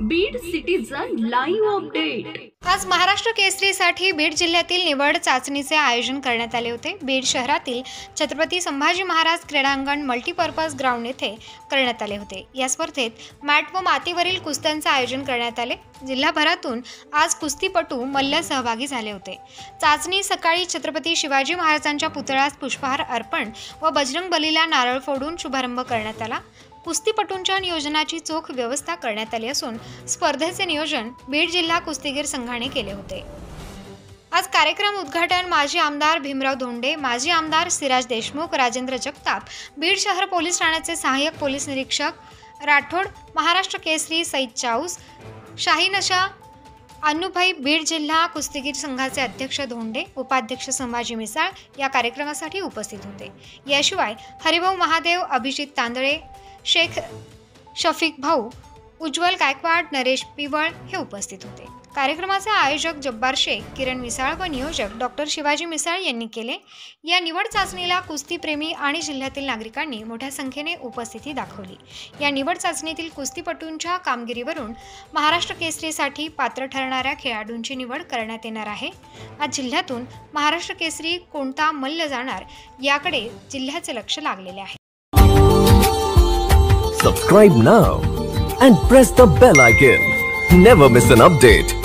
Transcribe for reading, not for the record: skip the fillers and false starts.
Beed citizen live update. आज महाराष्ट्र केसरीसाठी बीड जिल्ह्यातील निवड चाचणीचे आयोजन करण्यात आले होते। बीड शहरातील छत्रपती संभाजी महाराज क्रीडांगण मल्टीपर्पज ग्राउंड येथे करण्यात आले होते। या स्पर्धेत मॅट व मातीवरील कुस्त्यांचे आयोजन करण्यात आले। जिल्हाभरातून आज कुस्तीपटू मल्ल सहभागी झाले होते। चाचणी सकाळी छत्रपती शिवाजी महाराजांच्या पुतळ्यास पुष्पहार अर्पण व बजरंग बलीला नारळ फोडून शुभारंभ करण्यात आला। कुस्तीपटूंच्या नियोजनाची चोख व्यवस्था करण्यात आली असून स्पर्धेचे नियोजन बीड जिल्हा कुस्तीगीर संघाने केले होते। आज कार्यक्रम उद्घाटन माजी आमदार भीमराव धोंडे, माजी आमदार सिराज देशमुख, राजेंद्र जगताप, बीड शहर पोलीस ठाण्याचे सहाय्यक पोलीस निरीक्षक राठोड, महाराष्ट्र केसरी सईद चाऊस, शाहीनशा अन्नूभाई, बीड जिल्हा कुस्तीगीर संघाचे अध्यक्ष धोंडे, उपाध्यक्ष संभाजी मिसाळ या कार्यक्रमासाठी उपस्थित होते। याशिवाय हरिभाऊ महादेव, अभिजित तांदळे, शेख शफीक भाऊ, उज्ज्वल गायकवाड, नरेश पिवळ हे उपस्थित होते। कार्यक्रमाचे आयोजक जब्बार शेख, किरण मिसाळ व नियोजक डॉक्टर शिवाजी मिसाळ यांनी केले। या निवड चाचणीला कुस्तीप्रेमी आणि जिल्ह्यातील नागरिकांनी मोठ्या संख्येने उपस्थिती दाखवली। या निवड चाचणीतील कुस्तीपटूंच्या कामगिरीवरून महाराष्ट्र केसरीसाठी पात्र ठरणाऱ्या खेळाडूंची निवड करण्यात येणार आहे। आज जिल्ह्यातून महाराष्ट्र केसरी कोणता मल्ल जाणार याकडे जिल्ह्याचे लक्ष लागलेले आहे। Subscribe now and press the bell icon. Never miss an update.